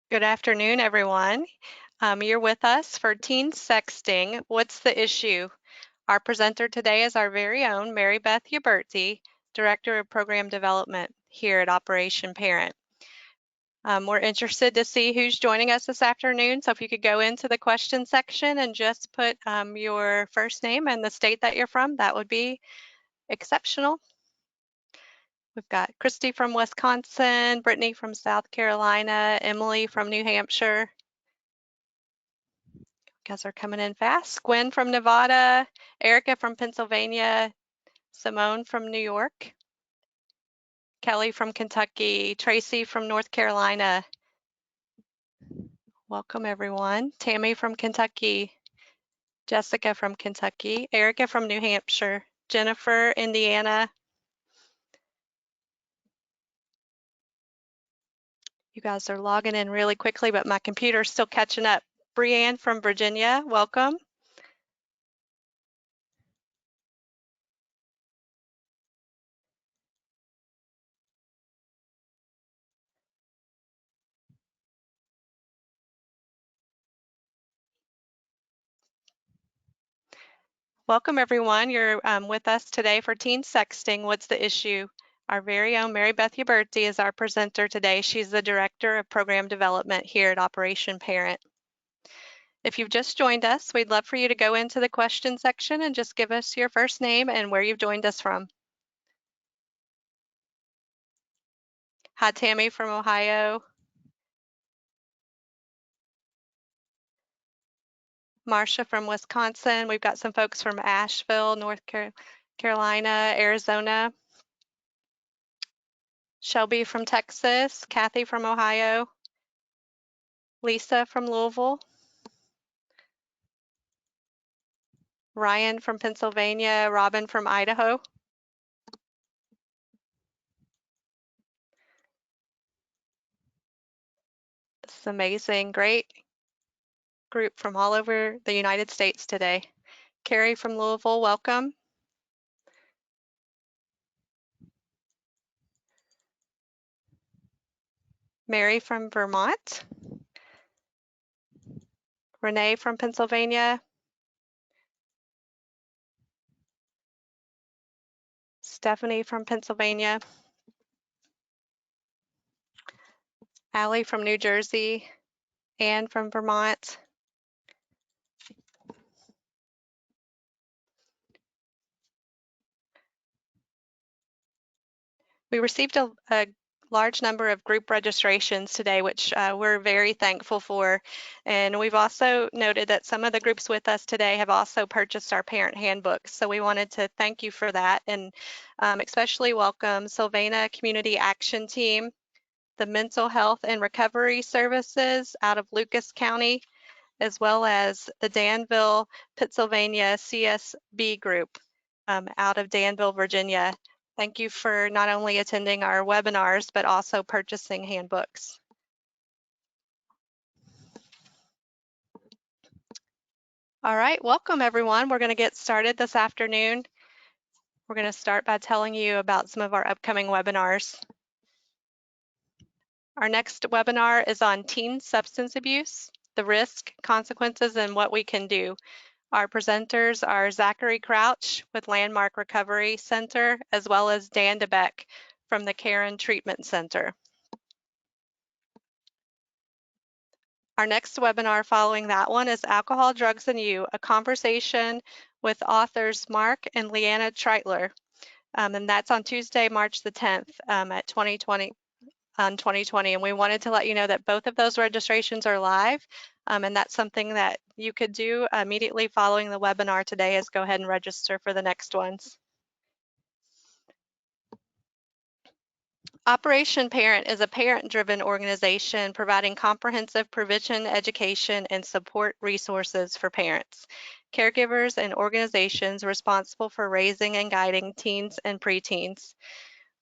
Good afternoon, everyone. You're with us for Teen Sexting. What's the issue? Our presenter today is our very own Mary Beth Huberti, Director of Program Development here at Operation Parent. We're interested to see who's joining us this afternoon, so if you could go into the question section and just put your first name and the state that you're from, that would be exceptional. We've got Christy from Wisconsin, Brittany from South Carolina, Emily from New Hampshire. Guys are coming in fast. Gwen from Nevada, Erica from Pennsylvania, Simone from New York, Kelly from Kentucky, Tracy from North Carolina. Welcome everyone. Tammy from Kentucky, Jessica from Kentucky, Erica from New Hampshire, Jennifer, Indiana. You guys are logging in really quickly, but my computer's still catching up. Brianne from Virginia, welcome. Welcome everyone. You're with us today for Teen Sexting. What's the issue? Our very own Mary Beth Huberti is our presenter today. She's the Director of Program Development here at Operation Parent. If you've just joined us, we'd love for you to go into the question section and just give us your first name and where you've joined us from. Hi, Tammy from Ohio. Marcia from Wisconsin. We've got some folks from Asheville, North Carolina, Arizona. Shelby from Texas, Kathy from Ohio, Lisa from Louisville, Ryan from Pennsylvania, Robin from Idaho. This is amazing. Great group from all over the United States today. Carrie from Louisville, welcome. Mary from Vermont. Renee from Pennsylvania. Stephanie from Pennsylvania. Allie from New Jersey. Anne from Vermont. We received a large number of group registrations today, which we're very thankful for. And we've also noted that some of the groups with us today have also purchased our parent handbooks. So we wanted to thank you for that and especially welcome Sylvania Community Action Team, the Mental Health and Recovery Services out of Lucas County, as well as the Danville, Pennsylvania CSB group out of Danville, Virginia. Thank you for not only attending our webinars, but also purchasing handbooks. All right, welcome everyone. We're going to get started this afternoon. We're going to start by telling you about some of our upcoming webinars. Our next webinar is on teen substance abuse, the risk, consequences, and what we can do. Our presenters are Zachary Crouch with Landmark Recovery Center, as well as Dan DeBeck from the Karen Treatment Center. Our next webinar following that one is Alcohol, Drugs, and You, a conversation with authors Mark and Leanna Treitler. And that's on Tuesday, March the 10th at 2020. And we wanted to let you know that both of those registrations are live, and that's something that you could do immediately following the webinar today is go ahead and register for the next ones. Operation Parent is a parent-driven organization providing comprehensive prevention, education, and support resources for parents, caregivers, and organizations responsible for raising and guiding teens and preteens.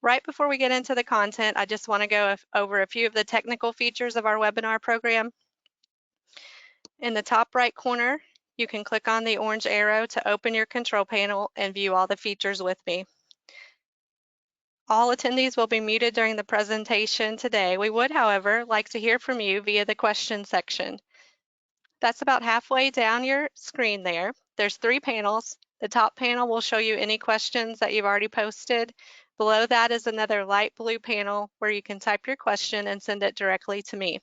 Right before we get into the content, I just want to go over a few of the technical features of our webinar program. In the top right corner, you can click on the orange arrow to open your control panel and view all the features with me. All attendees will be muted during the presentation today. We would, however, like to hear from you via the question section. That's about halfway down your screen there. There's 3 panels. The top panel will show you any questions that you've already posted. Below that is another light blue panel where you can type your question and send it directly to me.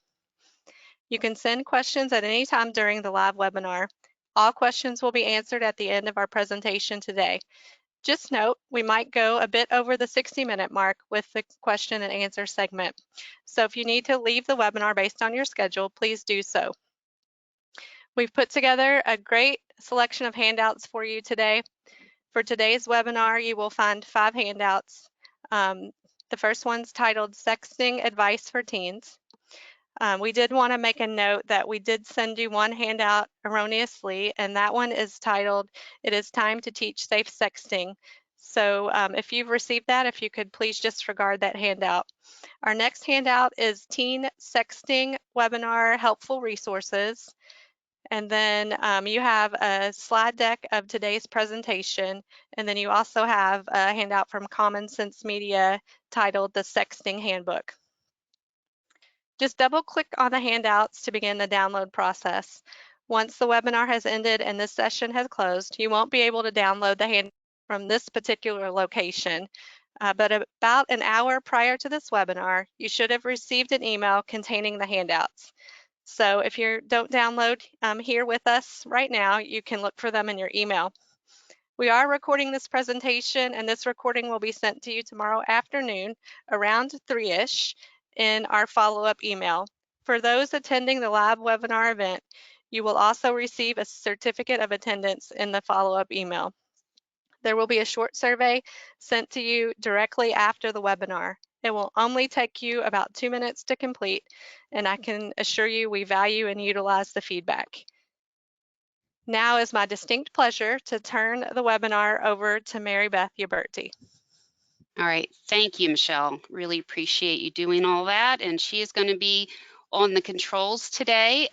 You can send questions at any time during the live webinar. All questions will be answered at the end of our presentation today. Just note, we might go a bit over the 60-minute mark with the question and answer segment. So if you need to leave the webinar based on your schedule, please do so. We've put together a great selection of handouts for you today. For today's webinar, you will find 5 handouts. The first one's titled Sexting Advice for Teens. We did want to make a note that we did send you one handout erroneously, and that one is titled, It is Time to Teach Safe Sexting. So if you've received that, if you could please disregard that handout. Our next handout is Teen Sexting Webinar Helpful Resources. And then you have a slide deck of today's presentation, and then you also have a handout from Common Sense Media titled The Sexting Handbook. Just double-click on the handouts to begin the download process. Once the webinar has ended and this session has closed, you won't be able to download the handout from this particular location. But about an hour prior to this webinar, you should have received an email containing the handouts. So if you don't download here with us right now, you can look for them in your email. We are recording this presentation, and this recording will be sent to you tomorrow afternoon around 3-ish in our follow-up email. For those attending the live webinar event, you will also receive a certificate of attendance in the follow-up email. There will be a short survey sent to you directly after the webinar. It will only take you about 2 minutes to complete, and I can assure you we value and utilize the feedback. Now is my distinct pleasure to turn the webinar over to Mary Beth Uberti. All right, thank you, Michelle. Really appreciate you doing all that. And she is going to be on the controls today.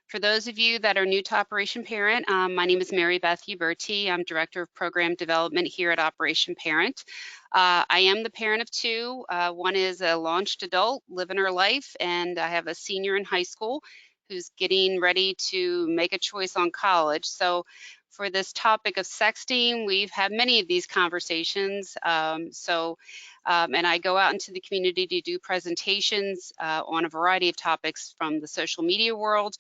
For those of you that are new to Operation Parent, my name is Mary Beth Uberti. I'm Director of Program Development here at Operation Parent. I am the parent of 2. One is a launched adult living her life, and I have a senior in high school who's getting ready to make a choice on college. So for this topic of sexting, we've had many of these conversations. And I go out into the community to do presentations on a variety of topics, from the social media world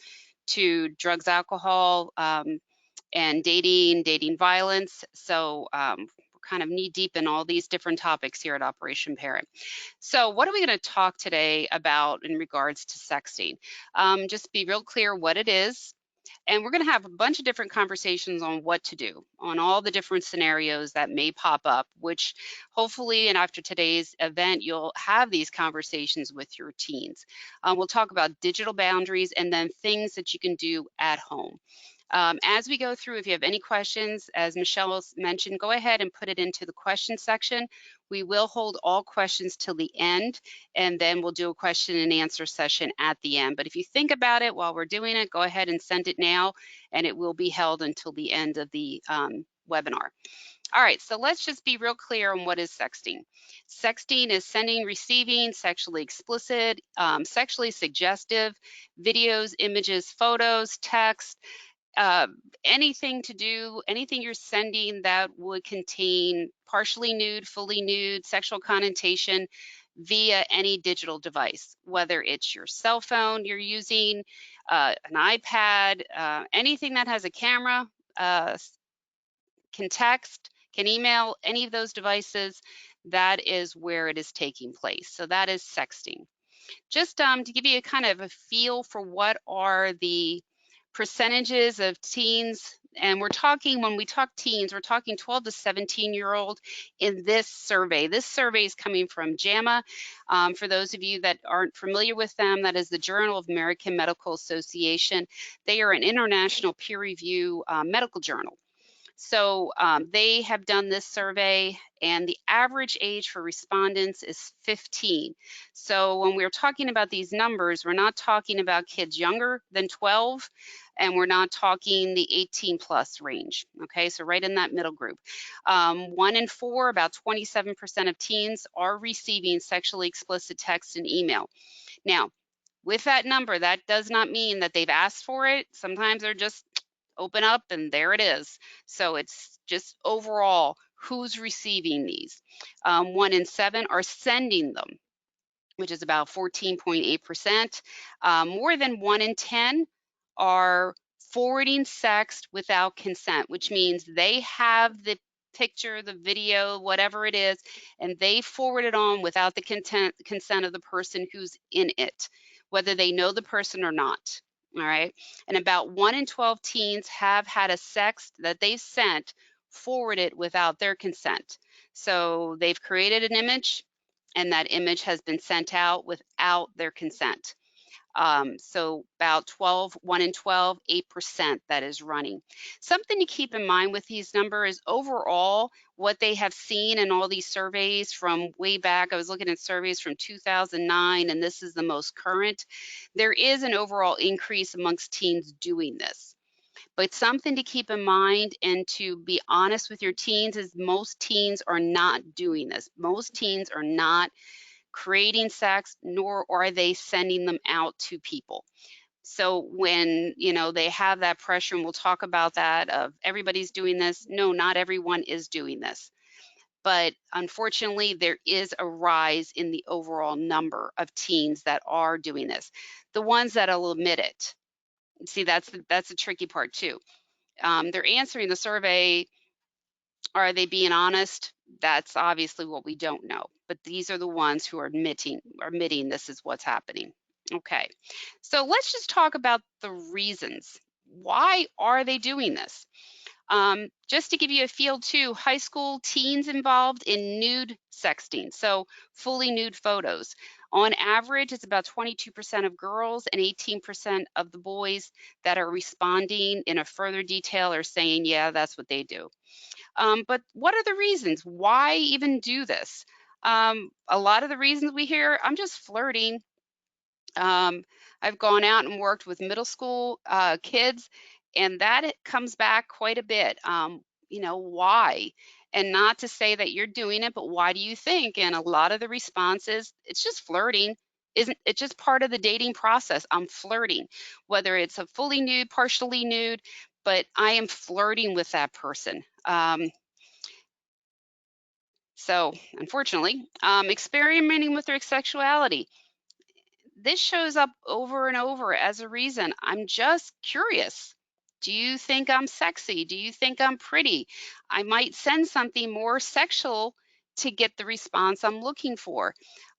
to drugs, alcohol, and dating violence. So we're kind of knee deep in all these different topics here at Operation Parent. So what are we going to talk today about in regards to sexting? Just be real clear what it is. And we're going to have a bunch of different conversations on what to do, on all the different scenarios that may pop up, which hopefully, and after today's event, you'll have these conversations with your teens. We'll talk about digital boundaries and then things that you can do at home. As we go through, if you have any questions, as Michelle mentioned, go ahead and put it into the question section. We will hold all questions till the end, and then we'll do a question and answer session at the end. But if you think about it while we're doing it, go ahead and send it now, and it will be held until the end of the webinar. All right, so let's just be real clear on what is sexting. Sexting is sending, receiving sexually explicit, sexually suggestive videos, images, photos, text, anything you're sending that would contain partially nude, fully nude, sexual connotation via any digital device, whether it's your cell phone you're using, an iPad, anything that has a camera, can text, can email, any of those devices, that is where it is taking place. So that is sexting. Just to give you a kind of a feel for what are the percentages of teens, and we're talking, when we talk teens, we're talking 12 to 17-year-old in this survey. This survey is coming from JAMA. For those of you that aren't familiar with them, that is the Journal of American Medical Association. They are an international peer review medical journal. So they have done this survey, and the average age for respondents is 15. So when we're talking about these numbers, we're not talking about kids younger than 12, and we're not talking the 18 plus range. Okay, so right in that middle group. 1 in 4, about 27% of teens are receiving sexually explicit text and email. Now, with that number, that does not mean that they've asked for it. Sometimes they're just open up and there it is. So it's just overall who's receiving these. 1 in 7 are sending them, which is about 14.8%. More than 1 in 10 are forwarding sext without consent, which means they have the picture, the video, whatever it is, and they forward it on without the consent of the person who's in it, whether they know the person or not. All right. And about 1 in 12 teens have had a sext that they sent forwarded without their consent. So they've created an image, and that image has been sent out without their consent. So about 1 in 12, 8% that is running. Something to keep in mind with these numbers is overall what they have seen in all these surveys from way back. I was looking at surveys from 2009, and this is the most current. There is an overall increase amongst teens doing this. But something to keep in mind and to be honest with your teens is most teens are not doing this. Most teens are not creating sex, nor are they sending them out to people. So when, they have that pressure, and we'll talk about that, of everybody's doing this. No, not everyone is doing this. But unfortunately, there is a rise in the overall number of teens that are doing this. The ones that'll admit it. See, that's the tricky part too. They're answering the survey. Are they being honest? That's obviously what we don't know. But these are the ones who are admitting this is what's happening. Okay, so let's just talk about the reasons. Why are they doing this? Just to give you a feel too, high school teens involved in nude sexting, so fully nude photos. On average, it's about 22% of girls and 18% of the boys that are responding in a further detail or saying, yeah, that's what they do. But what are the reasons? Why even do this? A lot of the reasons we hear, I'm just flirting. Um, I've gone out and worked with middle school kids, and that comes back quite a bit. Why? And not to say that you're doing it, but why do you think? And a lot of the responses, it's just flirting. Isn't it just part of the dating process? I'm flirting, whether it's a fully nude, partially nude, but I am flirting with that person. So unfortunately, experimenting with their sexuality. This shows up over and over as a reason. I'm just curious. Do you think I'm sexy? Do you think I'm pretty? I might send something more sexual to get the response I'm looking for.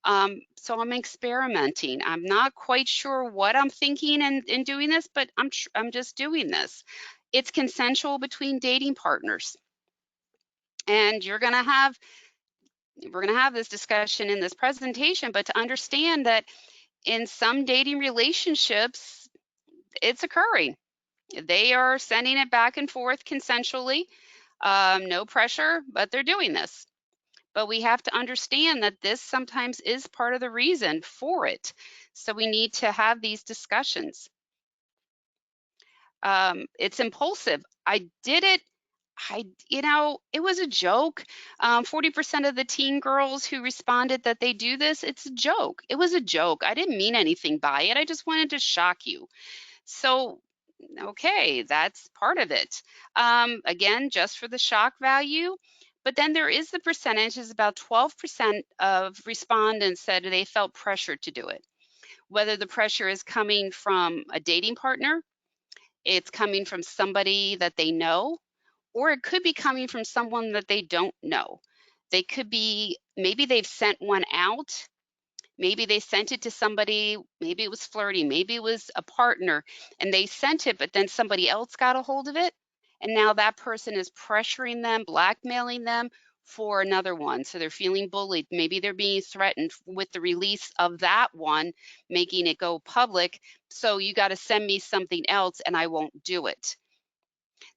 So I'm experimenting. I'm not quite sure what I'm thinking in doing this, but I'm just doing this. It's consensual between dating partners. And we're going to have this discussion in this presentation, but to understand that in some dating relationships, it's occurring. They are sending it back and forth consensually, no pressure, but they're doing this. But we have to understand that this sometimes is part of the reason for it. So we need to have these discussions. It's impulsive. I did it. It was a joke. 40% of the teen girls who responded that they do this, it's a joke. It was a joke. I didn't mean anything by it. I just wanted to shock you. So, okay, that's part of it. Again, just for the shock value. But then there is the percentage, is about 12% of respondents said they felt pressured to do it. Whether the pressure is coming from a dating partner, it's coming from somebody that they know, or it could be coming from someone that they don't know. They could be, maybe they've sent one out. Maybe they sent it to somebody, maybe it was flirty, maybe it was a partner, and they sent it, but then somebody else got a hold of it. And now that person is pressuring them, blackmailing them for another one. So they're feeling bullied. Maybe they're being threatened with the release of that one, making it go public. So you got to send me something else and I won't do it.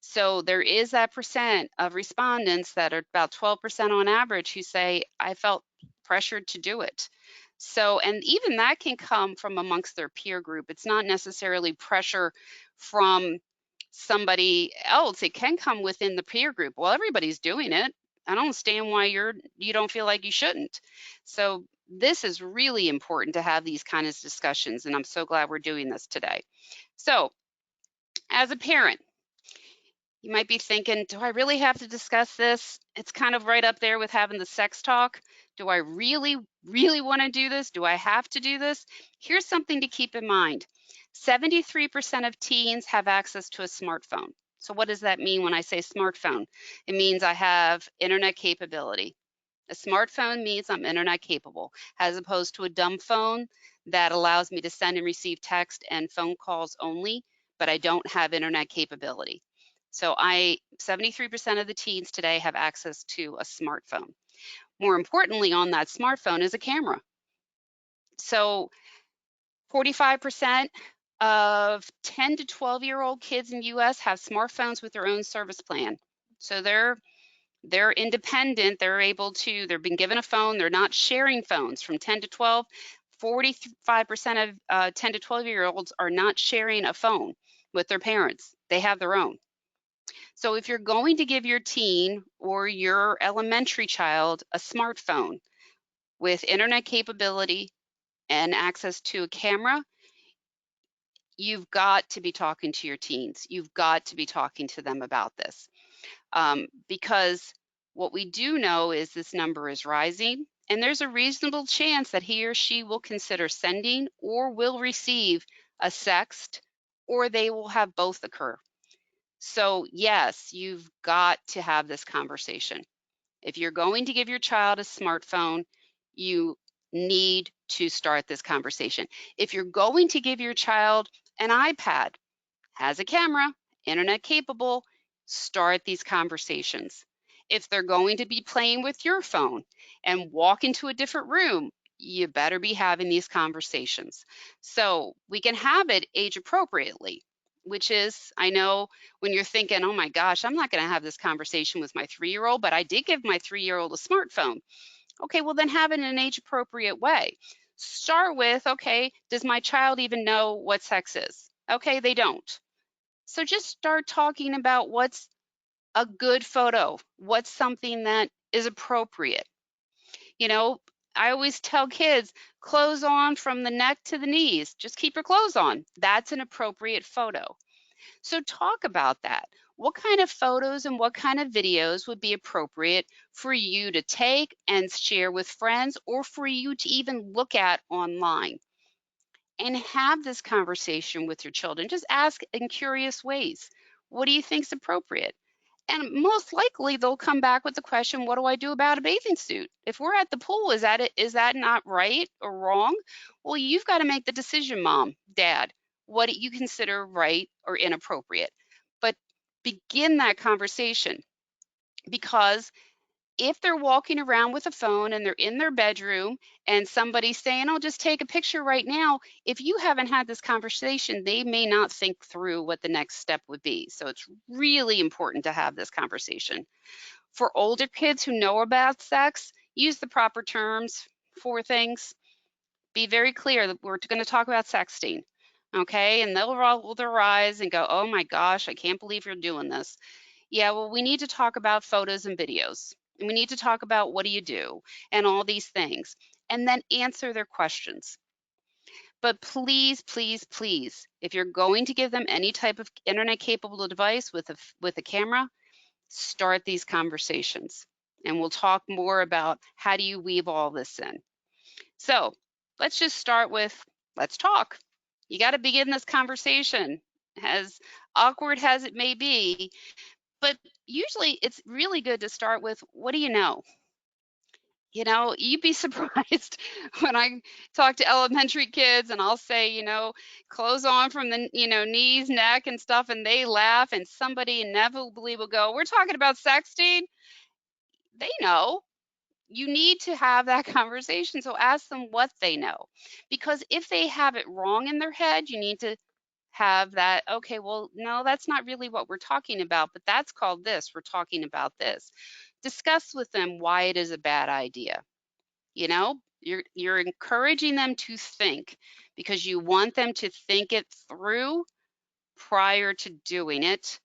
So there is that percent of respondents that are about 12% on average who say, I felt pressured to do it. So, and even that can come from amongst their peer group. It's not necessarily pressure from somebody else. It can come within the peer group. Well, everybody's doing it. I don't understand why you don't feel like you shouldn't. So this is really important to have these kinds of discussions, and I'm so glad we're doing this today. So as a parent, you might be thinking, do I really have to discuss this? It's kind of right up there with having the sex talk. Do I really, really want to do this? Do I have to do this? Here's something to keep in mind. 73% of teens have access to a smartphone. So what does that mean when I say smartphone? It means I have internet capability. A smartphone means I'm internet capable, as opposed to a dumb phone that allows me to send and receive text and phone calls only, but I don't have internet capability. So 73% of the teens today have access to a smartphone. More importantly, on that smartphone is a camera. So 45% of 10 to 12-year-old kids in the US have smartphones with their own service plan. So they're independent. They've been given a phone. They're not sharing phones from 10 to 12. 45% of 10 to 12-year-olds are not sharing a phone with their parents. They have their own. So if you're going to give your teen or your elementary child a smartphone with internet capability and access to a camera, you've got to be talking to your teens. You've got to be talking to them about this. Because what we do know is this number is rising, and there's a reasonable chance that he or she will consider sending or will receive a sext, or they will have both occur. So yes, you've got to have this conversation. If you're going to give your child a smartphone, you need to start this conversation. If you're going to give your child an iPad, has a camera, internet capable, start these conversations. If they're going to be playing with your phone and walk into a different room, you better be having these conversations. So we can have it age appropriately, which is, I know when you're thinking, oh my gosh, I'm not going to have this conversation with my 3-year-old, but I did give my 3-year-old a smartphone. Okay, well then have it in an age appropriate way. Start with, okay, does my child even know what sex is? Okay, they don't. So just start talking about what's a good photo, what's something that is appropriate. You know, I always tell kids, clothes on from the neck to the knees. Just keep your clothes on. That's an appropriate photo. So talk about that. What kind of photos and what kind of videos would be appropriate for you to take and share with friends, or for you to even look at online? And have this conversation with your children. Just ask in curious ways, what do you think is appropriate? And most likely they'll come back with the question, what do I do about a bathing suit? If we're at the pool, is that it? Is that not right or wrong? Well, you've got to make the decision, mom, dad, what do you consider right or inappropriate? But begin that conversation, because if they're walking around with a phone and they're in their bedroom and somebody's saying, oh, just take a picture right now, if you haven't had this conversation, they may not think through what the next step would be. So it's really important to have this conversation. For older kids who know about sex, use the proper terms for things. Be very clear that we're going to talk about sexting. Okay, and they'll roll their eyes and go, oh my gosh, I can't believe you're doing this. Yeah, well, we need to talk about photos and videos. And we need to talk about what do you do and all these things, and then answer their questions. But please, please, please, if you're going to give them any type of internet capable device with a camera, start these conversations. And we'll talk more about how do you weave all this in. So let's just start with, let's talk. You got to begin this conversation, as awkward as it may be. But usually it's really good to start with, what do you know? You know, you'd be surprised when I talk to elementary kids and I'll say, clothes on from the, knees, neck and stuff, and they laugh, and somebody inevitably will go, we're talking about sexting. They know. You need to have that conversation. So ask them what they know. Because if they have it wrong in their head, you need to have that, okay, well, no, that's not really what we're talking about, but that's called this. We're talking about this. Discuss with them why it is a bad idea. You know, you're encouraging them to think because you want them to think it through prior to doing it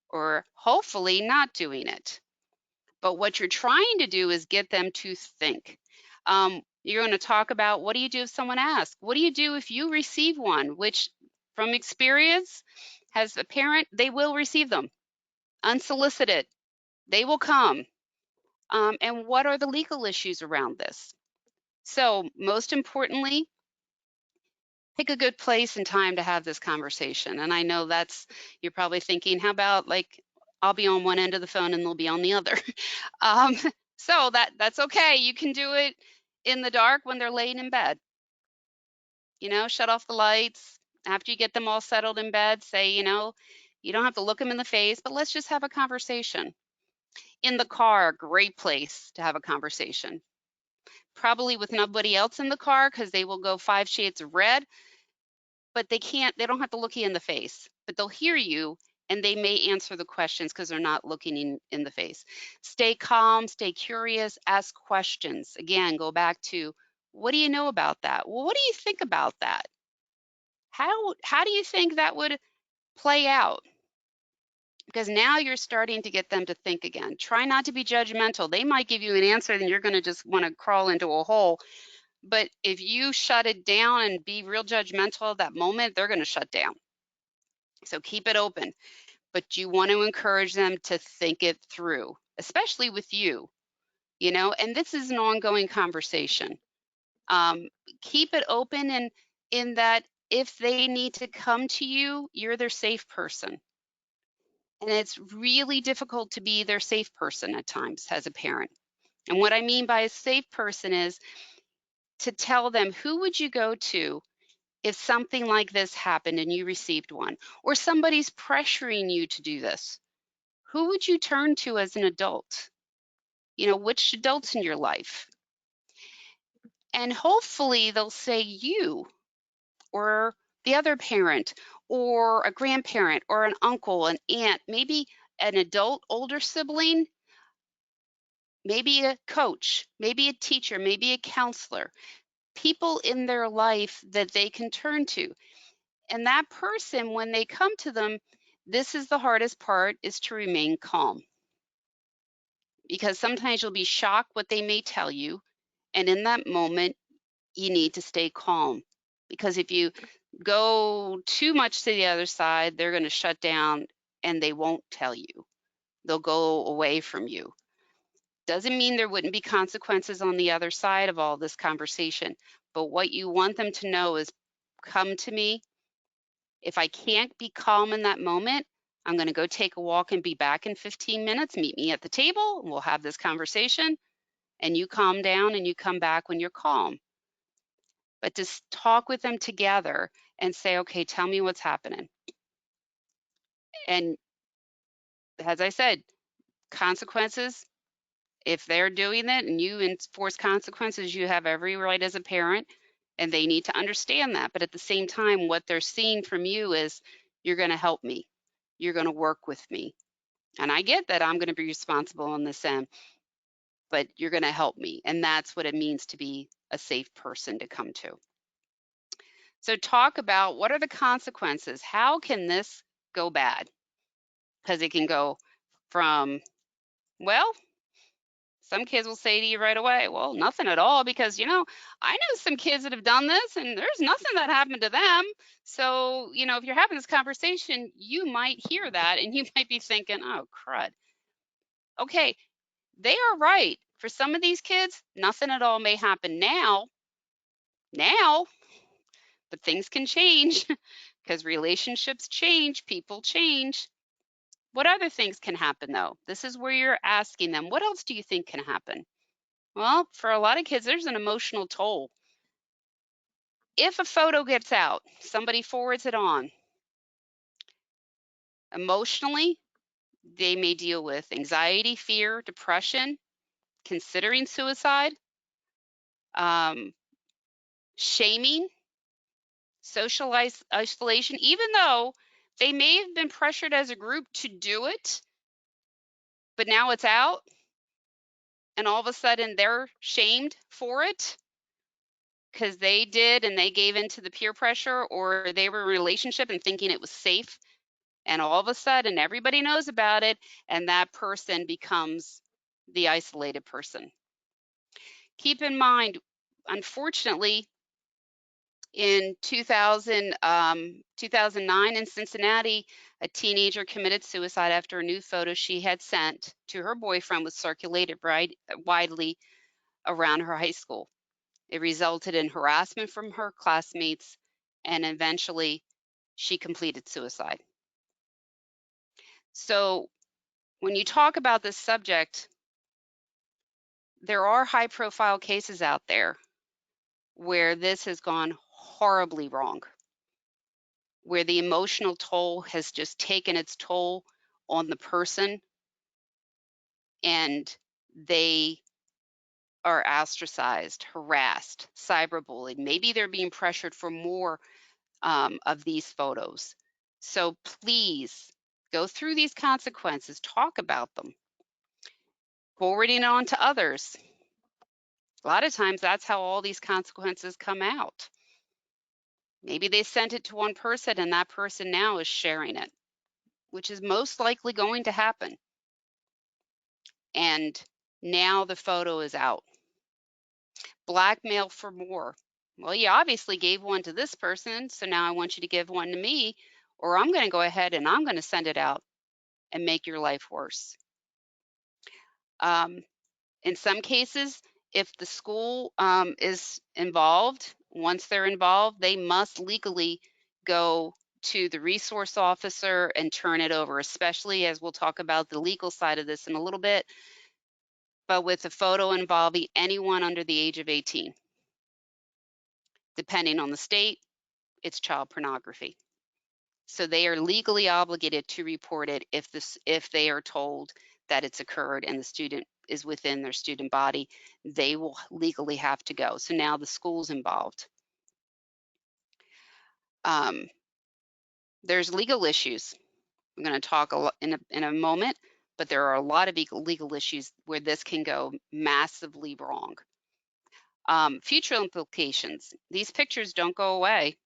or hopefully not doing it. But what you're trying to do is get them to think. You're going to talk about, what do you do if someone asks? What do you do if you receive one? Which, from experience, as a parent, they will receive them unsolicited. They will come. And what are the legal issues around this? So, most importantly, pick a good place and time to have this conversation. And I know you're probably thinking, how about, like, I'll be on one end of the phone and they'll be on the other. um, so that's okay. You can do it in the dark when they're laying in bed. Shut off the lights. After you get them all settled in bed, say, you don't have to look them in the face, but let's just have a conversation. In the car, great place to have a conversation. Probably with nobody else in the car, because they will go 5 shades of red, but they don't have to look you in the face, but they'll hear you and they may answer the questions because they're not looking in the face. Stay calm, stay curious, ask questions. Again, go back to, what do you know about that? Well, what do you think about that? How do you think that would play out? Because now you're starting to get them to think again. Try not to be judgmental. They might give you an answer and you're going to just want to crawl into a hole. But if you shut it down and be real judgmental at that moment, they're going to shut down. So keep it open, but you want to encourage them to think it through, especially with and this is an ongoing conversation. Um, Keep it open, and in that, if they need to come to you, you're their safe person. And it's really difficult to be their safe person at times as a parent. And what I mean by a safe person is to tell them, who would you go to if something like this happened and you received one, or somebody's pressuring you to do this? Who would you turn to as an adult? Which adults in your life? And hopefully they'll say you, or the other parent, or a grandparent, or an uncle, an aunt, maybe an adult older sibling, maybe a coach, maybe a teacher, maybe a counselor, people in their life that they can turn to. And that person, when they come to them, this is the hardest part, is to remain calm. Because sometimes you'll be shocked what they may tell you. And in that moment, you need to stay calm. Because if you go too much to the other side, they're going to shut down and they won't tell you. They'll go away from you. Doesn't mean there wouldn't be consequences on the other side of all this conversation. But what you want them to know is, come to me. If I can't be calm in that moment, I'm going to go take a walk and be back in 15 minutes. Meet me at the table and we'll have this conversation. And you calm down and you come back when you're calm. But just talk with them together and say, okay, tell me what's happening. And as I said, consequences, if they're doing it and you enforce consequences, you have every right as a parent, and they need to understand that. But at the same time, what they're seeing from you is, you're going to help me. You're going to work with me. And I get that I'm going to be responsible on this end, but you're going to help me. And that's what it means to be a safe person to come to. So talk about, what are the consequences? How can this go bad? Because it can go from, well, some kids will say to you right away, well, nothing at all, because, I know some kids that have done this and there's nothing that happened to them. So, if you're having this conversation, you might hear that and you might be thinking, oh, crud. Okay, they are right. For some of these kids, nothing at all may happen now, but things can change because relationships change, people change. What other things can happen, though? This is where you're asking them, what else do you think can happen? Well, for a lot of kids, there's an emotional toll. If a photo gets out, somebody forwards it on, emotionally, they may deal with anxiety, fear, depression, considering suicide, um, shaming. social isolation, even though they may have been pressured as a group to do it, but now it's out and all of a sudden they're shamed for it because they did and they gave into the peer pressure, or they were in a relationship and thinking it was safe, and all of a sudden everybody knows about it and that person becomes the isolated person. Keep in mind, unfortunately, in 2009 in Cincinnati, a teenager committed suicide after a nude photo she had sent to her boyfriend was circulated widely around her high school. It resulted in harassment from her classmates, and eventually she completed suicide. So when you talk about this subject, there are high-profile cases out there where this has gone horribly wrong, where the emotional toll has just taken its toll on the person and they are ostracized, harassed, cyberbullied. Maybe they're being pressured for more of these photos. So please go through these consequences, talk about them, forwarding it on to others. A lot of times that's how all these consequences come out. Maybe they sent it to one person and that person now is sharing it, which is most likely going to happen. And now the photo is out. Blackmail for more. Well, you obviously gave one to this person, so now I want you to give one to me, or I'm going to go ahead and I'm going to send it out and make your life worse. In some cases, if the school is involved, once they're involved, they must legally go to the resource officer and turn it over, especially as we'll talk about the legal side of this in a little bit, but with a photo involving anyone under the age of 18. Depending on the state, it's child pornography. So they are legally obligated to report it if they are told that it's occurred and the student is within their student body, they will legally have to go. So now the school's involved. There's legal issues. I'm going to talk in a moment, but there are a lot of legal issues where this can go massively wrong. Future implications. These pictures don't go away.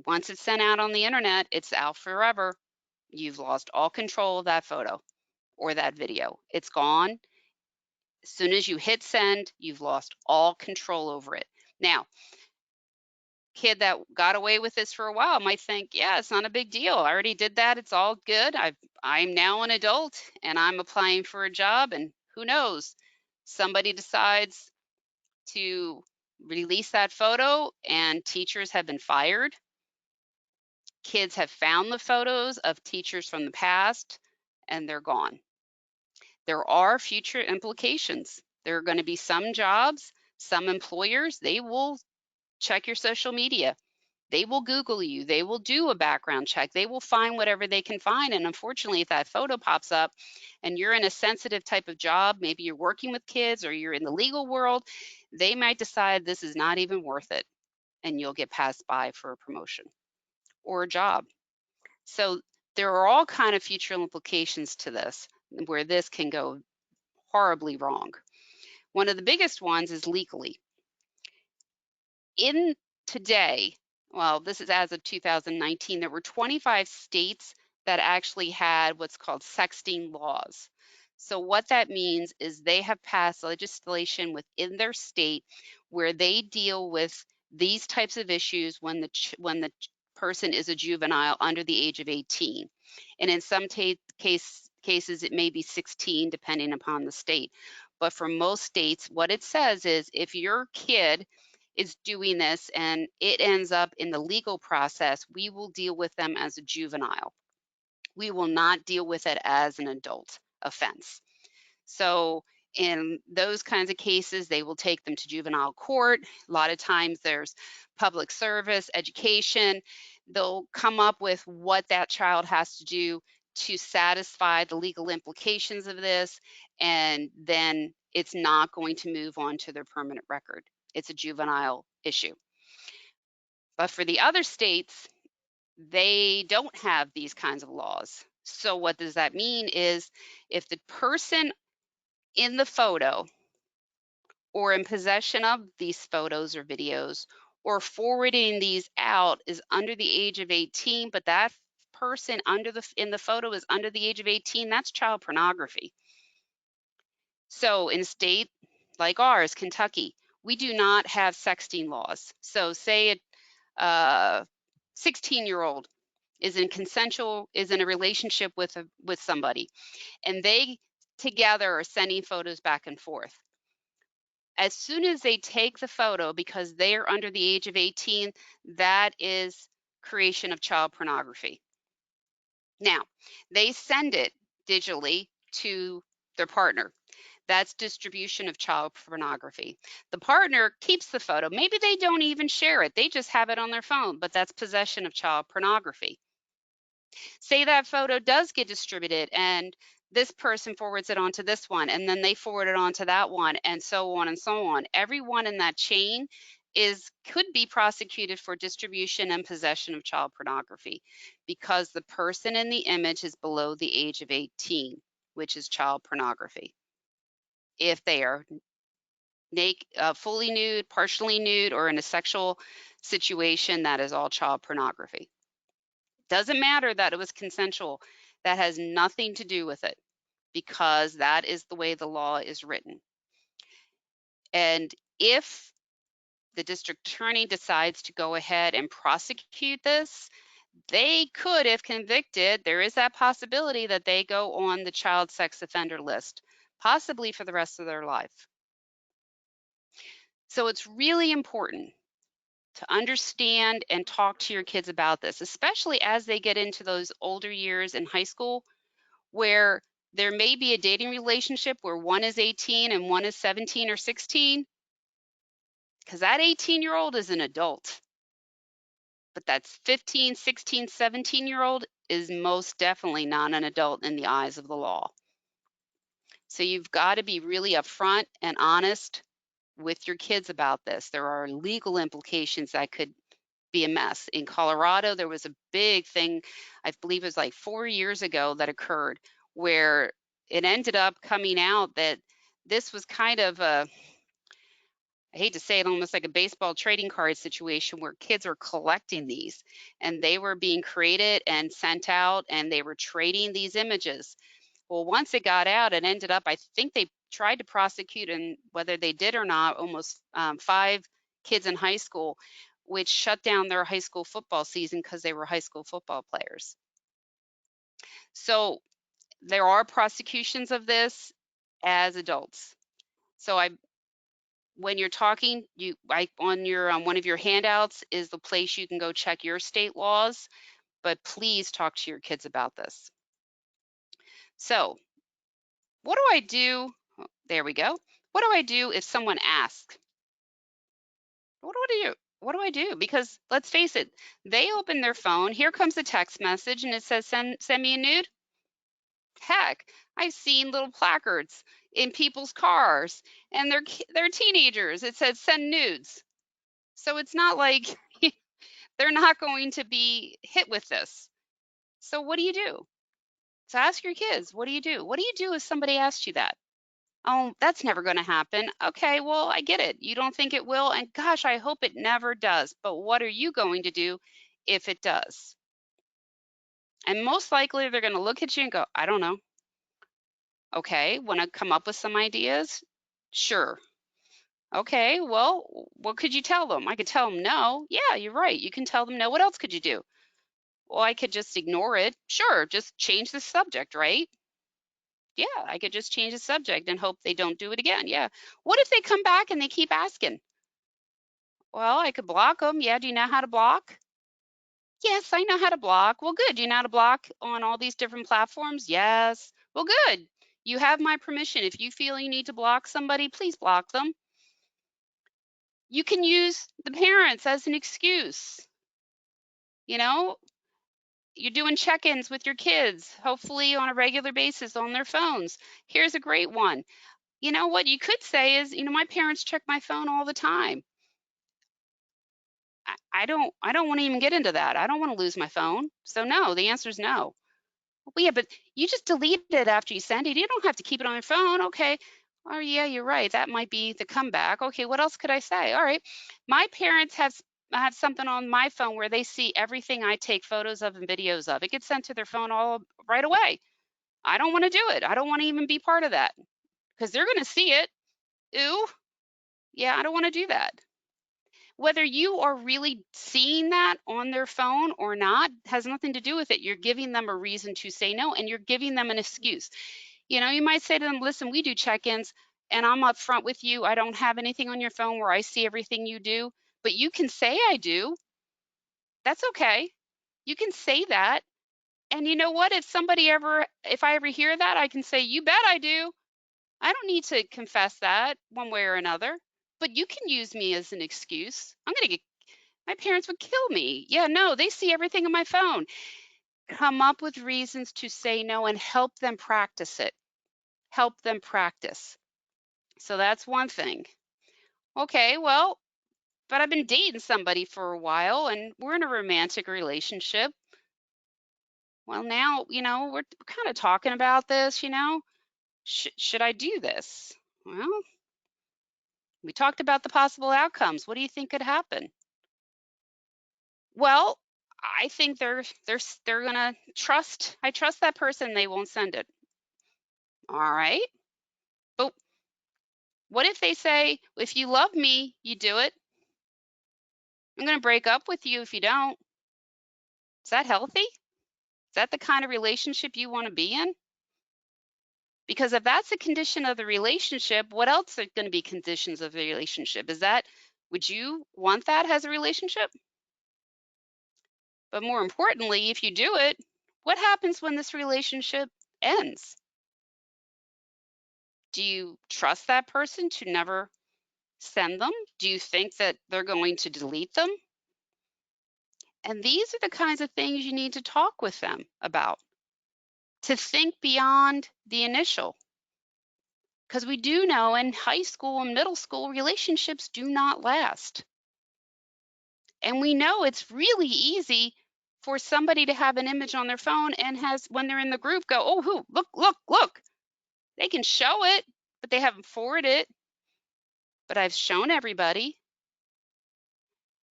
Once it's sent out on the internet, it's out forever. You've lost all control of that photo or that video. It's gone. As soon as you hit send, you've lost all control over it. Now, kid that got away with this for a while might think, yeah, it's not a big deal. I already did that. It's all good. I'm now an adult and I'm applying for a job, and who knows? Somebody decides to release that photo and teachers have been fired. Kids have found the photos of teachers from the past and they're gone. There are future implications. There are going to be some jobs, some employers, they will check your social media. They will Google you. They will do a background check. They will find whatever they can find. And unfortunately, if that photo pops up and you're in a sensitive type of job, maybe you're working with kids or you're in the legal world, they might decide this is not even worth it and you'll get passed by for a promotion or a job. So there are all kind of future implications to this where this can go horribly wrong. One of the biggest ones is legally. In today, well, this is as of 2019, there were 25 states that actually had what's called sexting laws. So what that means is they have passed legislation within their state where they deal with these types of issues when the person is a juvenile under the age of 18. And in some cases, it may be 16, depending upon the state. But for most states, what it says is if your kid is doing this and it ends up in the legal process, we will deal with them as a juvenile. We will not deal with it as an adult offense. So in those kinds of cases, they will take them to juvenile court. A lot of times there's public service, education. They'll come up with what that child has to do to satisfy the legal implications of this, and then it's not going to move on to their permanent record. It's a juvenile issue. But for the other states, they don't have these kinds of laws. So what does that mean is if the person in the photo or in possession of these photos or videos or forwarding these out is under the age of 18, but that person in the photo is under the age of 18, that's child pornography. So in a state like ours, Kentucky, we do not have sexting laws. So say a 16-year-old is in a relationship with somebody, and they together are sending photos back and forth. As soon as they take the photo, because they are under the age of 18, that is creation of child pornography. Now, they send it digitally to their partner. That's distribution of child pornography. The partner keeps the photo. Maybe they don't even share it. They just have it on their phone, but that's possession of child pornography. Say that photo does get distributed and this person forwards it on to this one, and then they forward it on to that one, and so on and so on. Everyone in that chain could be prosecuted for distribution and possession of child pornography because the person in the image is below the age of 18, which is child pornography. If they are fully nude, partially nude, or in a sexual situation, that is all child pornography. Doesn't matter that it was consensual. That has nothing to do with it because that is the way the law is written. And if the district attorney decides to go ahead and prosecute this, they could, if convicted, there is that possibility that they go on the child sex offender list, possibly for the rest of their life. So it's really important to understand and talk to your kids about this, especially as they get into those older years in high school where there may be a dating relationship where one is 18 and one is 17 or 16, because that 18-year-old is an adult. But that's 15, 16, 17-year-old is most definitely not an adult in the eyes of the law. So you've got to be really upfront and honest with your kids about this. There are legal implications that could be a mess. In Colorado, there was a big thing, I believe it was like 4 years ago, that occurred where it ended up coming out that this was kind of a, I hate to say it, almost like a baseball trading card situation where kids are collecting these and they were being created and sent out and they were trading these images. Well, once it got out, it ended up, I think they tried to prosecute, and whether they did or not, almost 5 kids in high school, which shut down their high school football season because they were high school football players. So there are prosecutions of this as adults. So when you're talking, on your one of your handouts is the place you can go check your state laws, but please talk to your kids about this. So what do I do? Oh, there we go. What do I do if someone asks? What do I do? What do I do? Because let's face it, they open their phone, here comes a text message and it says send me a nude. Heck, I've seen little placards in people's cars and they're teenagers. It says send nudes. So it's not like they're not going to be hit with this. So what do you do? So ask your kids, what do you do? What do you do if somebody asks you that? Oh, that's never going to happen. Okay, well, I get it. You don't think it will, and gosh, I hope it never does. But what are you going to do if it does? And most likely they're going to look at you and go, I don't know. Okay, want to come up with some ideas? Sure. Okay, well, what could you tell them? I could tell them no. Yeah, you're right. You can tell them no. What else could you do? Well, I could just ignore it. Sure, just change the subject, right? Yeah, I could just change the subject and hope they don't do it again. Yeah. What if they come back and they keep asking? Well, I could block them. Yeah, do you know how to block? Yes, I know how to block. Well, good. Do you know how to block on all these different platforms? Yes. Well, good. You have my permission. If you feel you need to block somebody, please block them. You can use the parents as an excuse. You know, you're doing check-ins with your kids, hopefully on a regular basis on their phones. Here's a great one. You know, what you could say is, my parents check my phone all the time. I don't want to even get into that. I don't want to lose my phone. So no, the answer is no. Well, yeah, but you just delete it after you send it. You don't have to keep it on your phone. Okay. Oh, yeah, you're right. That might be the comeback. Okay, what else could I say? All right. My parents have something on my phone where they see everything I take photos of and videos of. It gets sent to their phone all right away. I don't want to do it. I don't want to even be part of that because they're going to see it. Ooh, yeah, I don't want to do that. Whether you are really seeing that on their phone or not has nothing to do with it. You're giving them a reason to say no, and you're giving them an excuse. You might say to them, listen, we do check-ins and I'm upfront with you. I don't have anything on your phone where I see everything you do, but you can say I do. That's okay. You can say that. And you know what? If I ever hear that, I can say, you bet I do. I don't need to confess that one way or another, but you can use me as an excuse. My parents would kill me. Yeah, no, they see everything on my phone. Come up with reasons to say no and help them practice it. Help them practice. So that's one thing. Okay, well, but I've been dating somebody for a while and we're in a romantic relationship. Well, now, we're kind of talking about this. Should I do this? Well, we talked about the possible outcomes. What do you think could happen? Well, I think they're gonna trust. I trust that person. They won't send it. All right. But what if they say, if you love me, you do it? I'm gonna break up with you if you don't. Is that healthy? Is that the kind of relationship you want to be in? Because if that's a condition of the relationship, what else are going to be conditions of the relationship? Would you want that as a relationship? But more importantly, if you do it, what happens when this relationship ends? Do you trust that person to never send them? Do you think that they're going to delete them? And these are the kinds of things you need to talk with them about, to think beyond the initial. Because we do know in high school and middle school, relationships do not last. And we know it's really easy for somebody to have an image on their phone and when they're in the group, go, oh, look, look, look. They can show it, but they haven't forwarded it. But I've shown everybody.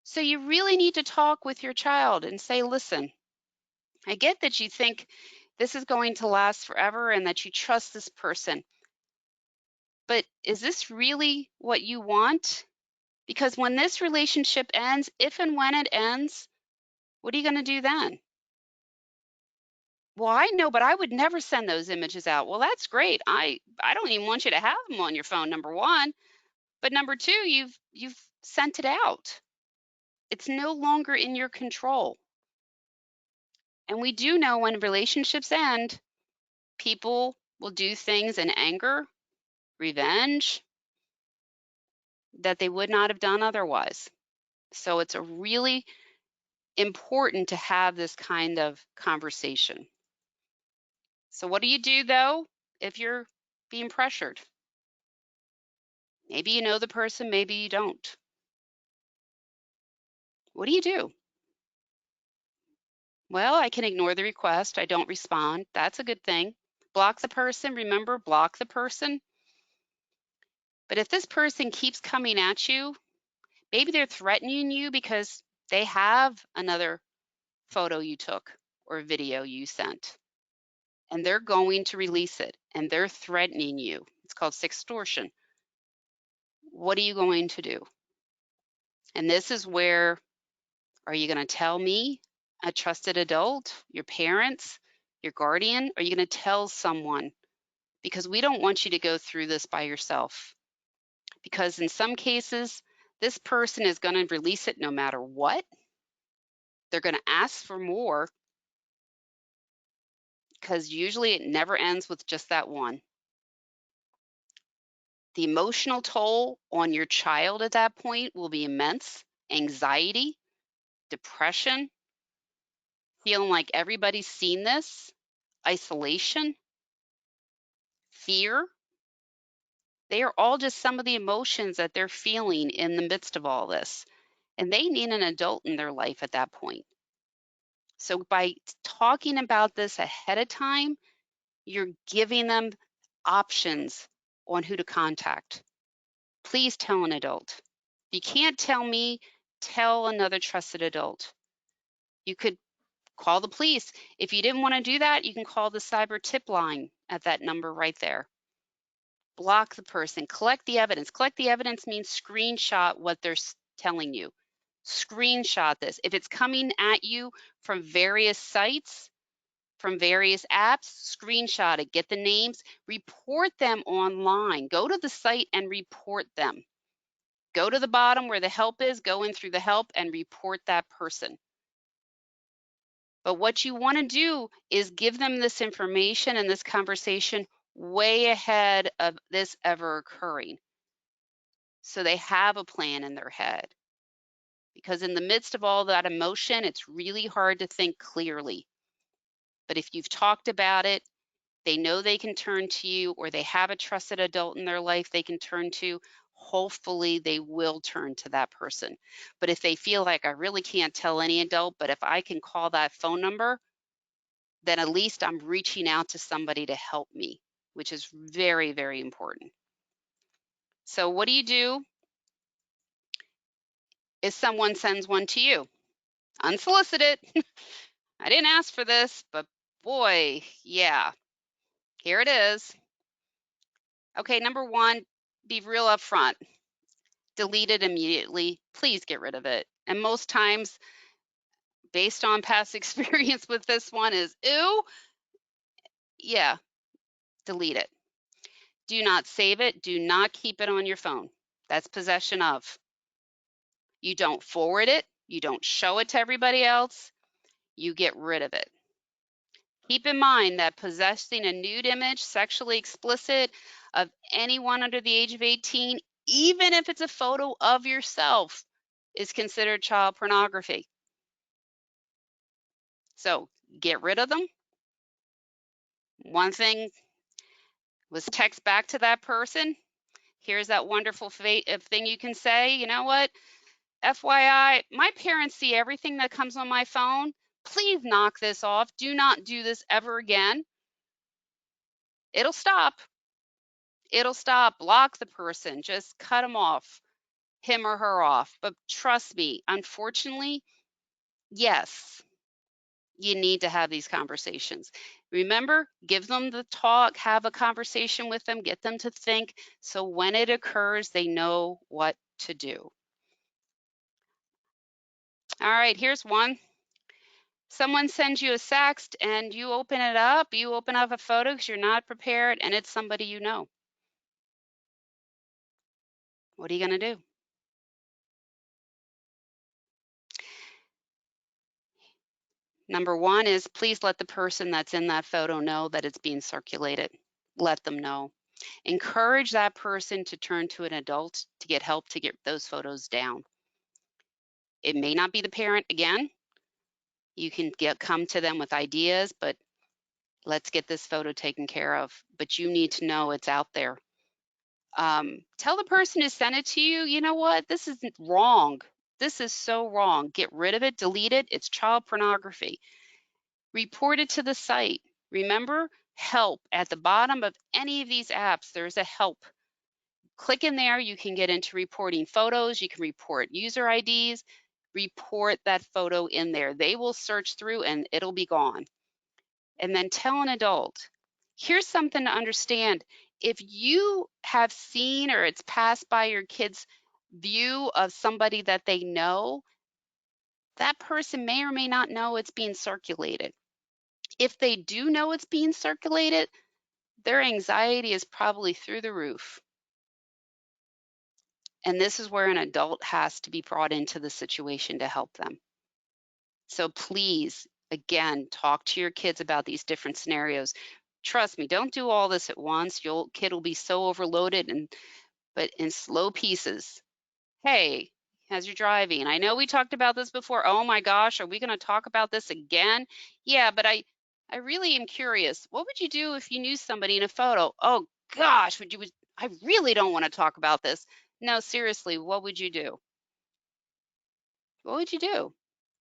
So you really need to talk with your child and say, listen, I get that you think this is going to last forever and that you trust this person, but is this really what you want? Because when this relationship ends, if and when it ends, what are you going to do then? Well, I know, but I would never send those images out. Well, that's great. I don't even want you to have them on your phone, number one. But number two, you've sent it out. It's no longer in your control. And we do know when relationships end, people will do things in anger, revenge that they would not have done otherwise. So it's a really important to have this kind of conversation. So what do you do though if you're being pressured? Maybe you know the person, maybe you don't. What do you do? Well, I can ignore the request. I don't respond. That's a good thing. Block the person. Remember, block the person. But if this person keeps coming at you, maybe they're threatening you because they have another photo you took or video you sent, and they're going to release it, and they're threatening you. It's called sextortion. What are you going to do? And this is where, are you going to tell me, a trusted adult, your parents, your guardian? Are you going to tell someone? Because we don't want you to go through this by yourself. Because in some cases, this person is going to release it no matter what. They're going to ask for more because usually it never ends with just that one. The emotional toll on your child at that point will be immense. Anxiety, depression, feeling like everybody's seen this, isolation, fear. They are all just some of the emotions that they're feeling in the midst of all this. and they need an adult in their life at that point. So by talking about this ahead of time, you're giving them options on who to contact. Please tell an adult. If you can't tell me, tell another trusted adult. You could call the police. If you didn't want to do that, you can call the cyber tip line at that number right there. Block the person, collect the evidence. Collect the evidence means screenshot what they're telling you. Screenshot this. If it's coming at you from various sites, from various apps, screenshot it, get the names, report them online. Go to the site and report them. Go to the bottom where the help is, go in through the help and report that person. But what you want to do is give them this information and this conversation way ahead of this ever occurring. So they have a plan in their head. Because in the midst of all that emotion, it's really hard to think clearly. But if you've talked about it, they know they can turn to you, or they have a trusted adult in their life they can turn to, hopefully they will turn to that person. But if they feel like I really can't tell any adult, but if I can call that phone number, then at least I'm reaching out to somebody to help me, which is very, very important. So what do you do if someone sends one to you? Unsolicited. I didn't ask for this, but boy, yeah, here it is. Okay, number one, be real upfront. Delete it immediately. Please get rid of it. And most times, based on past experience with this one, is ew, yeah, delete it. Do not save it. Do not keep it on your phone. That's possession of. You don't forward it. You don't show it to everybody else. You get rid of it. Keep in mind that possessing a nude image, sexually explicit, of anyone under the age of 18, even if it's a photo of yourself, is considered child pornography. So get rid of them. One thing was text back to that person. Here's that wonderful thing you can say. You know what? FYI, my parents see everything that comes on my phone. Please knock this off. Do not do this ever again. It'll stop. It'll stop. Block the person. Just cut them off, him or her off. But trust me, unfortunately, yes, you need to have these conversations. Remember, give them the talk, have a conversation with them, get them to think, so when it occurs, they know what to do. All right, here's one. Someone sends you a sext and you open it up, you open up a photo because you're not prepared, and it's somebody you know. What are you going to do? Number one is please let the person that's in that photo know that it's being circulated. Let them know. Encourage that person to turn to an adult to get help to get those photos down. It may not be the parent again. You can come to them with ideas, but let's get this photo taken care of. But you need to know it's out there. Tell the person who sent it to you, you know what? This is wrong. This is so wrong. Get rid of it, delete it. It's child pornography. Report it to the site. Remember, help. At the bottom of any of these apps, there's a help. Click in there. You can get into reporting photos. You can report user IDs. Report that photo in there. They will search through and it'll be gone. And then tell an adult. Here's something to understand. If you have seen or it's passed by your kid's view of somebody that they know, that person may or may not know it's being circulated. If they do know it's being circulated, their anxiety is probably through the roof. And this is where an adult has to be brought into the situation to help them. So please, again, talk to your kids about these different scenarios. Trust me, don't do all this at once. Your kid will be so overloaded, but in slow pieces. Hey, as you're driving, I know we talked about this before. Oh my gosh, are we going to talk about this again? Yeah, but I really am curious. What would you do if you knew somebody in a photo? Oh gosh, I really don't want to talk about this. No, seriously, what would you do? What would you do?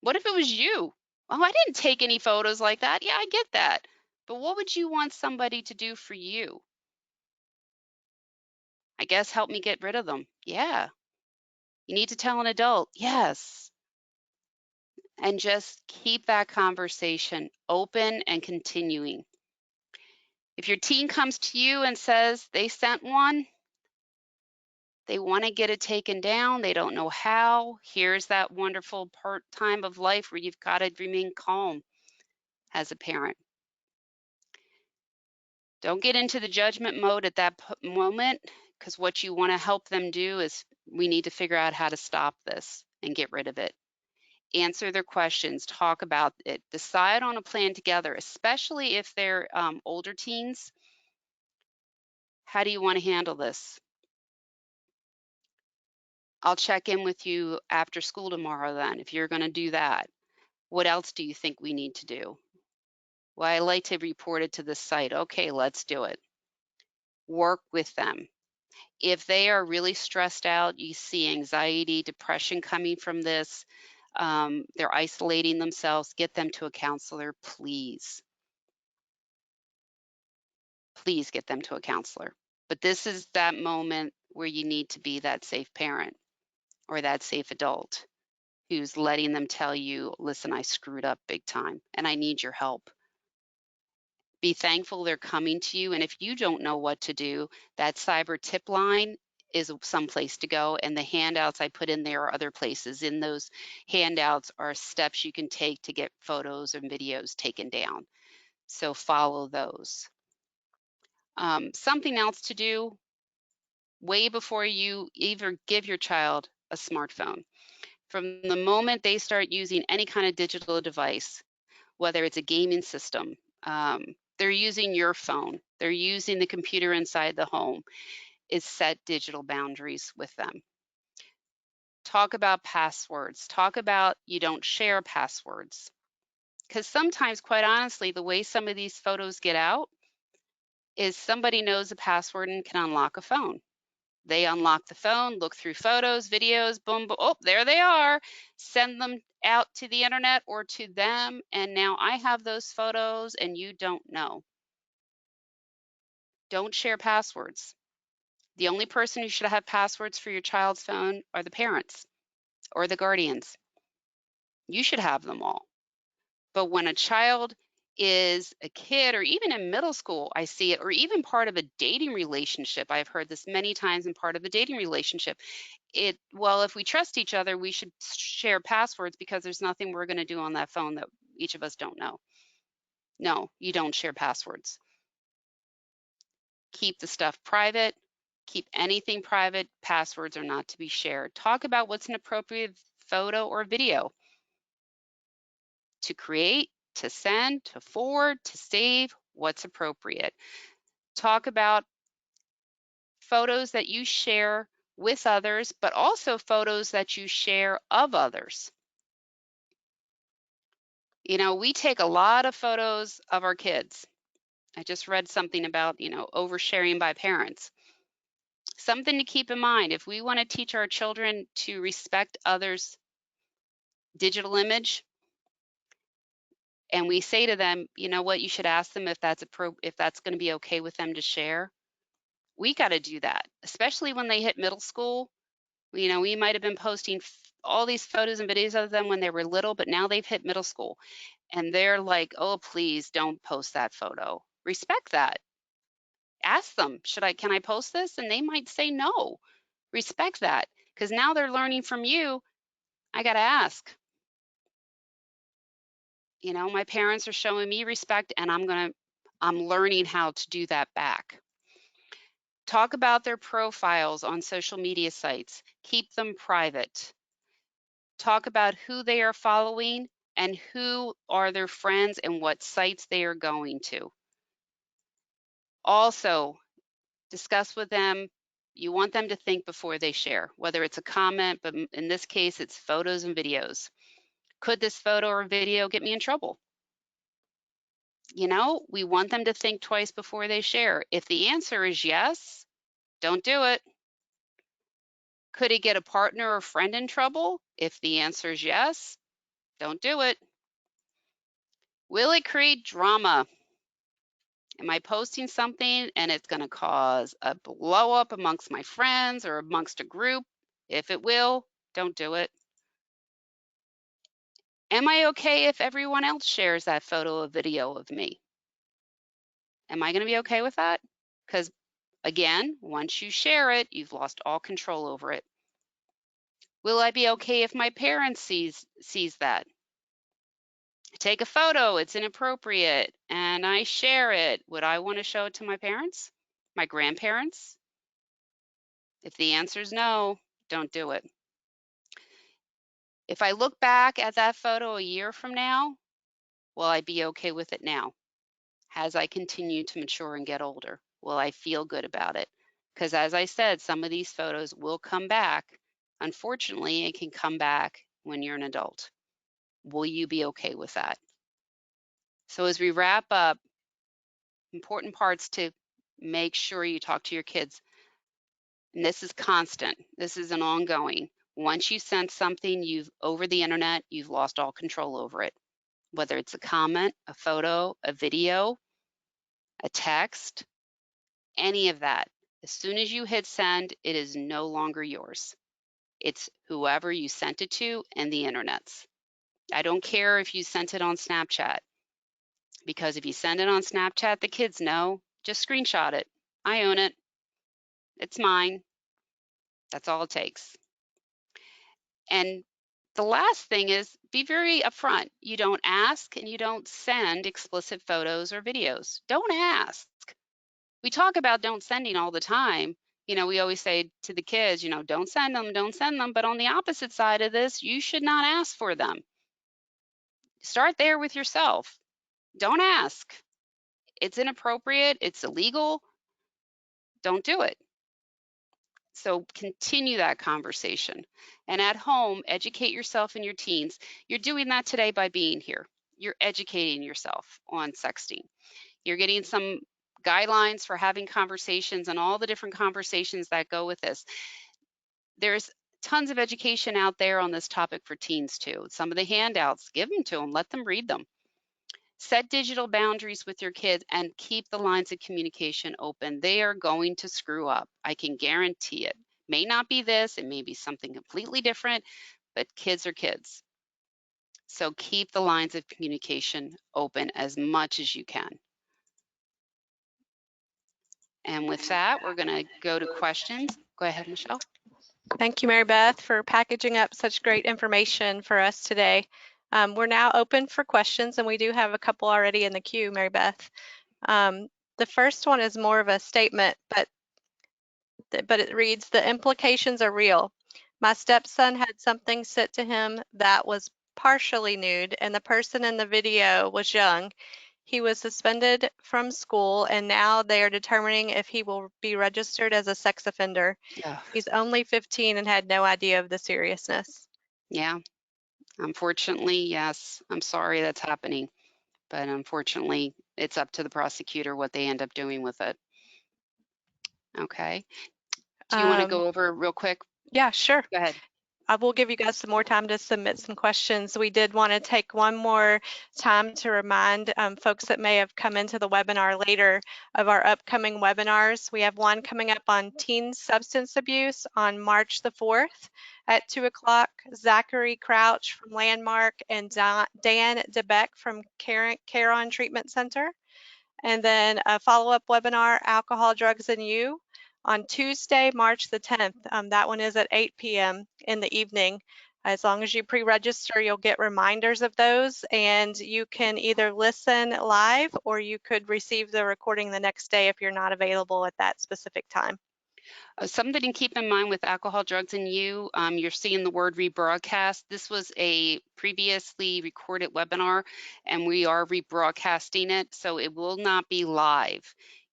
What if it was you? Oh, I didn't take any photos like that. Yeah, I get that. But what would you want somebody to do for you? I guess help me get rid of them. Yeah. You need to tell an adult. Yes. And just keep that conversation open and continuing. If your teen comes to you and says they sent one, they want to get it taken down, they don't know how, here's that wonderful part time of life where you've got to remain calm as a parent. Don't get into the judgment mode at that moment, because what you want to help them do is we need to figure out how to stop this and get rid of it. Answer their questions, talk about it, decide on a plan together, especially if they're older teens. How do you want to handle this? I'll check in with you after school tomorrow then, if you're going to do that. What else do you think we need to do? Well, I like to report it to the site. Okay, let's do it. Work with them. If they are really stressed out, you see anxiety, depression coming from this, they're isolating themselves, get them to a counselor, please. Please get them to a counselor. But this is that moment where you need to be that safe parent or that safe adult who's letting them tell you, listen, I screwed up big time and I need your help. Be thankful they're coming to you. And if you don't know what to do, that cyber tip line is some place to go. And the handouts I put in there are other places. In those handouts are steps you can take to get photos and videos taken down. So follow those. Something else to do way before you either give your child a smartphone. From the moment they start using any kind of digital device, whether it's a gaming system, they're using your phone, they're using the computer inside the home, is set digital boundaries with them. Talk about passwords. Talk about you don't share passwords. Because sometimes, quite honestly, the way some of these photos get out is somebody knows a password and can unlock a phone. They unlock the phone, look through photos, videos, boom, boom, oh, there they are. Send them out to the internet or to them. And now I have those photos and you don't know. Don't share passwords. The only person who should have passwords for your child's phone are the parents or the guardians. You should have them all. But when a child is a kid or even in middle school, I see it, or even part of a dating relationship. I've heard this many times in part of a dating relationship. Well, if we trust each other, we should share passwords because there's nothing we're going to do on that phone that each of us don't know. No, you don't share passwords. Keep the stuff private. Keep anything private. Passwords are not to be shared. Talk about what's an appropriate photo or video to create, to send, to forward, to save, what's appropriate. Talk about photos that you share with others, but also photos that you share of others. You know, we take a lot of photos of our kids. I just read something about, oversharing by parents. Something to keep in mind if we want to teach our children to respect others' digital image, and we say to them, you know what, you should ask them if that's going to be okay with them to share. We got to do that, especially when they hit middle school. We might have been posting all these photos and videos of them when they were little, but now they've hit middle school and they're like, oh, please don't post that photo. Respect that. Ask them, can I post this? And they might say no. Respect that, because now they're learning from you. I got to ask. My parents are showing me respect and I'm learning how to do that back. Talk about their profiles on social media sites. Keep them private. Talk about who they are following and who are their friends and what sites they are going to. Also, discuss with them, you want them to think before they share, whether it's a comment, but in this case, it's photos and videos. Could this photo or video get me in trouble? We want them to think twice before they share. If the answer is yes, don't do it. Could it get a partner or friend in trouble? If the answer is yes, don't do it. Will it create drama? Am I posting something and it's going to cause a blow up amongst my friends or amongst a group? If it will, don't do it. Am I okay if everyone else shares that photo or video of me? Am I going to be okay with that? Because again, once you share it, you've lost all control over it. Will I be okay if my parents sees that? I take a photo, it's inappropriate, and I share it. Would I want to show it to my parents? My grandparents? If the answer is no, don't do it. If I look back at that photo a year from now, will I be okay with it now? As I continue to mature and get older, will I feel good about it? Because as I said, some of these photos will come back. Unfortunately, it can come back when you're an adult. Will you be okay with that? So as we wrap up, important parts to make sure you talk to your kids. And this is constant. This is an ongoing. Once you send something you've over the internet, you've lost all control over it. Whether it's a comment, a photo, a video, a text, any of that. As soon as you hit send, it is no longer yours. It's whoever you sent it to and the internet's. I don't care if you sent it on Snapchat, because if you send it on Snapchat, the kids know. Just screenshot it. I own it. It's mine. That's all it takes. And the last thing is be very upfront. You don't ask and you don't send explicit photos or videos. Don't ask. We talk about don't sending all the time. We always say to the kids, don't send them, don't send them. But on the opposite side of this, you should not ask for them. Start there with yourself. Don't ask. It's inappropriate. It's illegal. Don't do it. So continue that conversation. And at home, educate yourself and your teens. You're doing that today by being here. You're educating yourself on sexting. You're getting some guidelines for having conversations and all the different conversations that go with this. There's tons of education out there on this topic for teens too. Some of the handouts, give them to them, let them read them. Set digital boundaries with your kids and keep the lines of communication open. They are going to screw up. I can guarantee it. May not be this, it may be something completely different, but kids are kids. So keep the lines of communication open as much as you can. And with that, we're going to go to questions. Go ahead, Michelle. Thank you, Mary Beth, for packaging up such great information for us today. We're now open for questions, and we do have a couple already in the queue, Mary Beth. The first one is more of a statement, but it reads, the implications are real. My stepson had something sent to him that was partially nude, and the person in the video was young. He was suspended from school, and now they are determining if he will be registered as a sex offender. Yeah. He's only 15 and had no idea of the seriousness. Yeah. Unfortunately, yes. I'm sorry that's happening, but unfortunately, it's up to the prosecutor what they end up doing with it. Okay. Do you want to go over real quick? Yeah, sure. Go ahead. I will give you guys some more time to submit some questions. We did want to take one more time to remind folks that may have come into the webinar later of our upcoming webinars. We have one coming up on teen substance abuse on March the 4th at 2 o'clock. Zachary Crouch from Landmark and Dan DeBeck from Caron Treatment Center. And then a follow-up webinar, Alcohol, Drugs, and You, on Tuesday, March the 10th. That one is at 8 p.m. in the evening. As long as you pre-register, you'll get reminders of those, and you can either listen live or you could receive the recording the next day if you're not available at that specific time. Something to keep in mind with Alcohol, Drugs, and You, you're seeing the word rebroadcast. This was a previously recorded webinar, and we are rebroadcasting it, so it will not be live.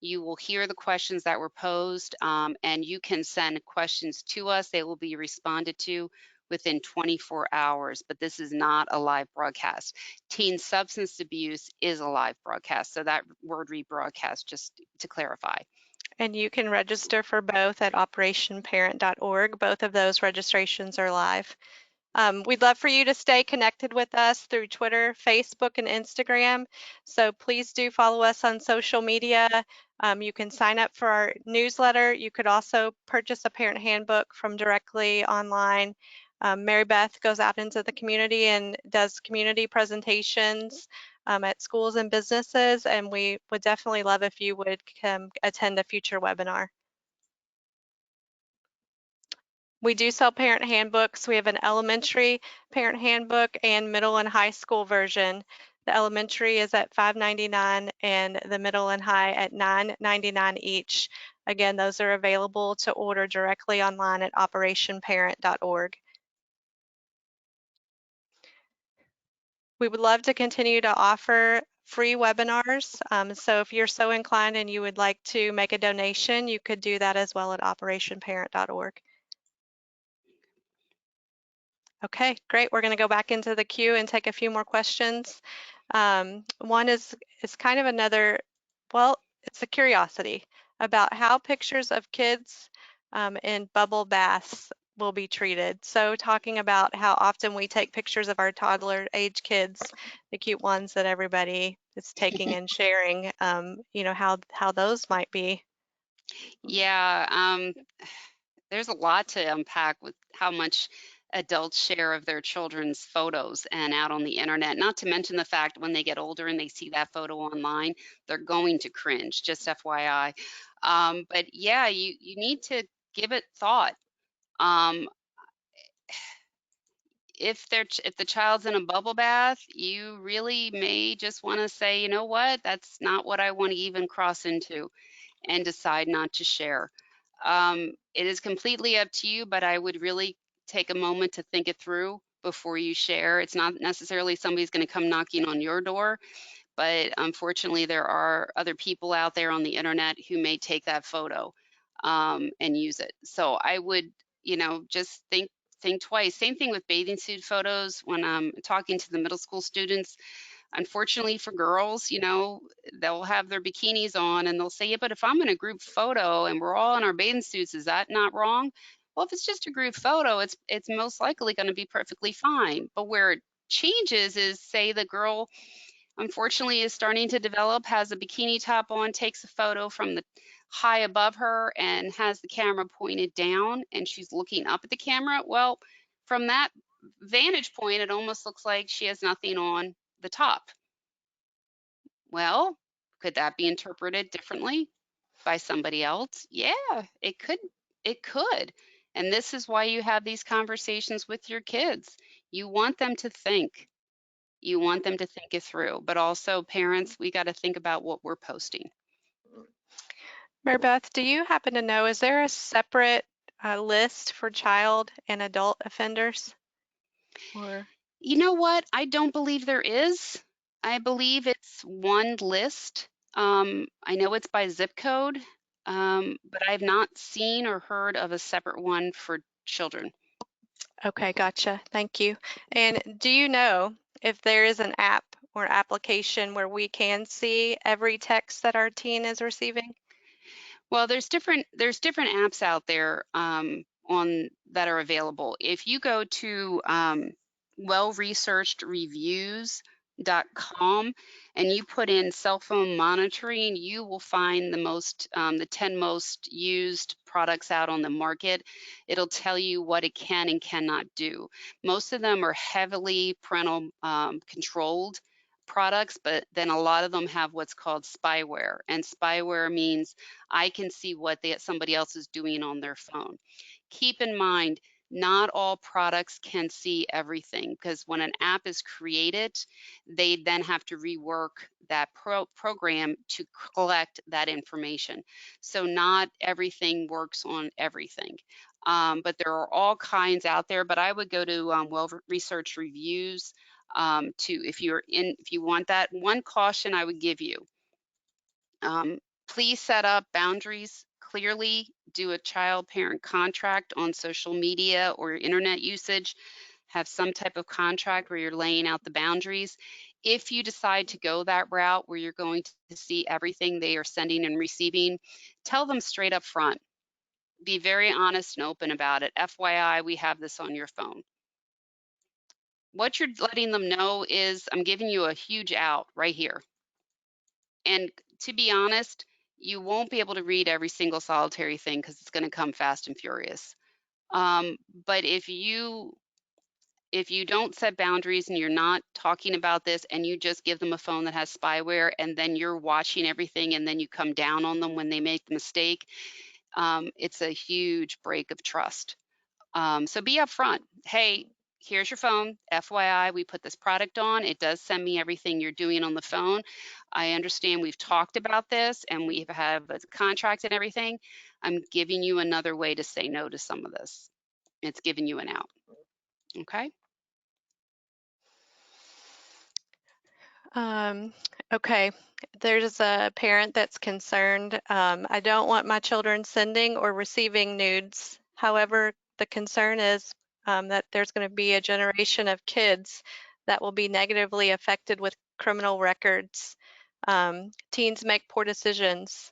You will hear the questions that were posed, and you can send questions to us. They will be responded to within 24 hours, but this is not a live broadcast. Teen substance abuse is a live broadcast, so that word rebroadcast, just to clarify. And you can register for both at operationparent.org. Both of those registrations are live. We'd love for you to stay connected with us through Twitter, Facebook, and Instagram. So please do follow us on social media. You can sign up for our newsletter. You could also purchase a parent handbook from directly online. Mary Beth goes out into the community and does community presentations at schools and businesses, and we would definitely love if you would come attend a future webinar. We do sell parent handbooks. We have an elementary parent handbook and middle and high school version. The elementary is at $5.99 and the middle and high at $9.99 each. Again, those are available to order directly online at operationparent.org. We would love to continue to offer free webinars. So if you're so inclined and you would like to make a donation, you could do that as well at operationparent.org. Okay, great. We're going to go back into the queue and take a few more questions. One is kind of another, well, it's a curiosity about how pictures of kids in bubble baths will be treated. So talking about how often we take pictures of our toddler age kids, the cute ones that everybody is taking and sharing, you know, how those might be. Yeah, there's a lot to unpack with how much adults share of their children's photos and out on the internet. Not to mention the fact when they get older and they see that photo online, they're going to cringe, just FYI. But yeah, you need to give it thought. Um, if the child's in a bubble bath, you really may just want to say, you know what, that's not what I want to even cross into, and decide not to share. It is completely up to you, but I would really take a moment to think it through before you share. It's not necessarily somebody's going to come knocking on your door, but unfortunately, there are other people out there on the internet who may take that photo and use it. So I would, just think twice. Same thing with bathing suit photos. When I'm talking to the middle school students, unfortunately for girls, they'll have their bikinis on and they'll say, yeah, but if I'm in a group photo and we're all in our bathing suits, is that not wrong? Well, if it's just a group photo, it's most likely going to be perfectly fine. But where it changes is, say the girl unfortunately is starting to develop, has a bikini top on, takes a photo from the high above her and has the camera pointed down and she's looking up at the camera. Well, from that vantage point, it almost looks like she has nothing on the top. Well, could that be interpreted differently by somebody else? Yeah, it could. It could. And this is why you have these conversations with your kids. You want them to think. You want them to think it through. But also, parents, we got to think about what we're posting. Mary Beth, do you happen to know, is there a separate list for child and adult offenders? Or You know what? I don't believe there is. I believe it's one list. I know it's by zip code, but I've not seen or heard of a separate one for children. okay, gotcha. Thank you. And do you know if there is an app or application where we can see every text that our teen is receiving? Well, there's different apps out there on that are available. If you go to wellresearchedreviews.com and you put in cell phone monitoring, you will find the 10 most used products out on the market. It'll tell you what it can and cannot do. Most of them are heavily parental controlled products, but then a lot of them have what's called spyware. And spyware means I can see what somebody else is doing on their phone. Keep in mind, not all products can see everything because when an app is created, they then have to rework that program to collect that information. So not everything works on everything. But there are all kinds out there, but I would go to well-researched reviews to if you want that. One caution I would give you, um, please set up boundaries clearly. Do a child parent contract on social media or internet usage. Have some type of contract where you're laying out the boundaries. If you decide to go that route where you're going to see everything they are sending and receiving, tell them straight up front. Be very honest and open about it. FYI, we have this on your phone. What you're letting them know is, I'm giving you a huge out right here. And to be honest, you won't be able to read every single solitary thing because it's going to come fast and furious. But if you don't set boundaries and you're not talking about this and you just give them a phone that has spyware and then you're watching everything and then you come down on them when they make the mistake, it's a huge break of trust. So be upfront. Hey, here's your phone. FYI, we put this product on. It does send me everything you're doing on the phone. I understand we've talked about this and we have a contract and everything. I'm giving you another way to say no to some of this. It's giving you an out. Okay. Um, okay, there's a parent that's concerned. I don't want my children sending or receiving nudes. However, the concern is that there's going to be a generation of kids that will be negatively affected with criminal records. Teens make poor decisions,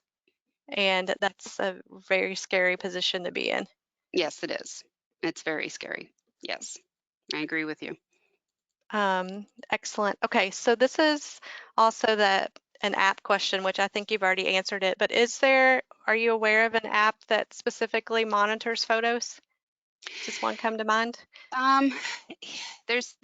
and that's a very scary position to be in. Yes, it is. It's very scary. Yes, I agree with you. Excellent. Okay, so this is also an app question, which I think you've already answered it, but are you aware of an app that specifically monitors photos? Does one come to mind? Um, there's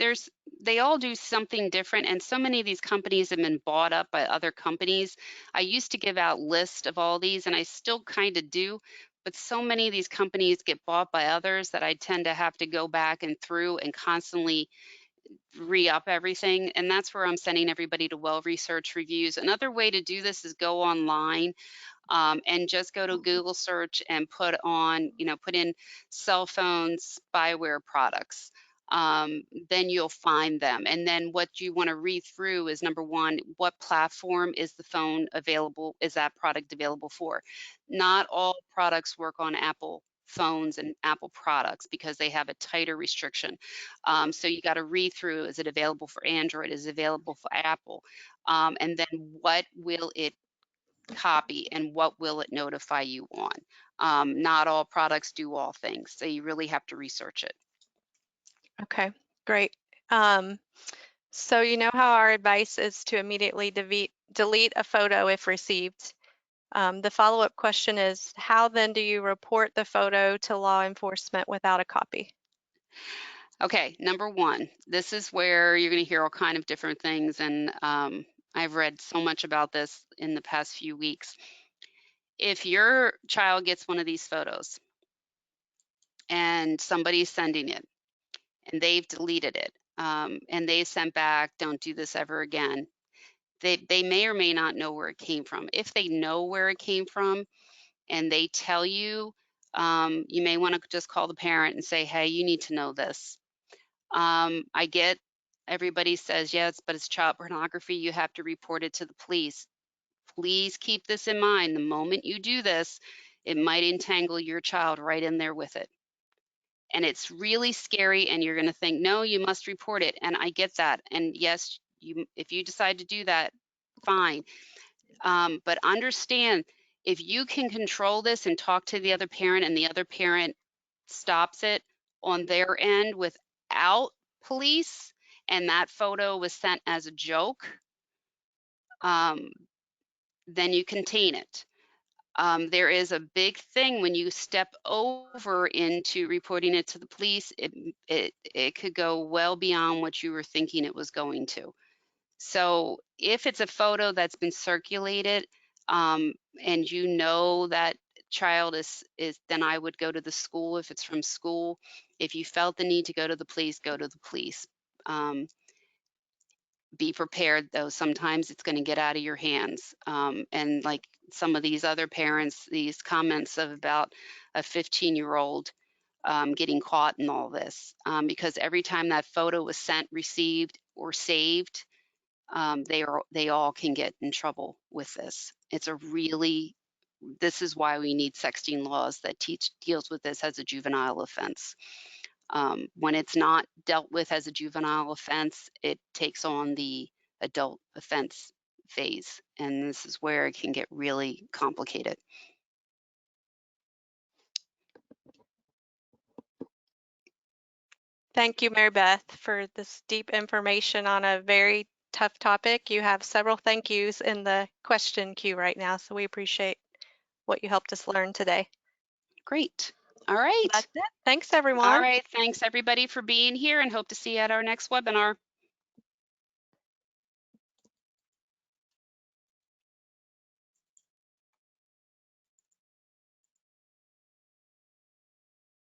they all do something different, and so many of these companies have been bought up by other companies. I used to give out lists of all these, and I still kind of do, but so many of these companies get bought by others that I tend to have to go back and through and constantly re-up everything, and that's where I'm sending everybody to well-researched reviews. Another way to do this is go online and just go to Google search and put in cell phone spyware products. Then you'll find them. And then what you want to read through is number one, what platform is that product available for? Not all products work on Apple phones and Apple products because they have a tighter restriction. So you got to read through, is it available for Android? Is it available for Apple? And then what will it copy and what will it notify you on? Not all products do all things, so you really have to research it. Okay, great. Um, so you know how our advice is to immediately delete a photo if received. The follow-up question is, how then do you report the photo to law enforcement without a copy? Okay, number one, this is where you're going to hear all kind of different things, and I've read so much about this in the past few weeks. If your child gets one of these photos and somebody's sending it and they've deleted it and they sent back, don't do this ever again, they may or may not know where it came from. If they know where it came from and they tell you, you may want to just call the parent and say, hey, you need to know this. I get everybody says yes, but it's child pornography. You have to report it to the police. Please keep this in mind. The moment you do this, it might entangle your child right in there with it. And it's really scary, and you're going to think, no, you must report it. And I get that. And yes, if you decide to do that, fine. But understand, if you can control this and talk to the other parent and the other parent stops it on their end without police, and that photo was sent as a joke, um, then you contain it. There is a big thing when you step over into reporting it to the police. It could go well beyond what you were thinking it was going to. So if it's a photo that's been circulated, and you know that child is then I would go to the school if it's from school. If you felt the need to go to the police, go to the police. Um, be prepared though. Sometimes it's going to get out of your hands. And like some of these other parents, these comments of about a 15-year-old getting caught in all this, because every time that photo was sent, received, or saved, they all can get in trouble with this. This is why we need sexting laws that deals with this as a juvenile offense. When it's not dealt with as a juvenile offense, it takes on the adult offense phase. And this is where it can get really complicated. Thank you, Mary Beth, for this deep information on a very tough topic. You have several thank yous in the question queue right now, so we appreciate what you helped us learn today. Great. All right. That's it. Thanks, All everyone. right. Thanks, everybody, for being here, and hope to see you at our next webinar.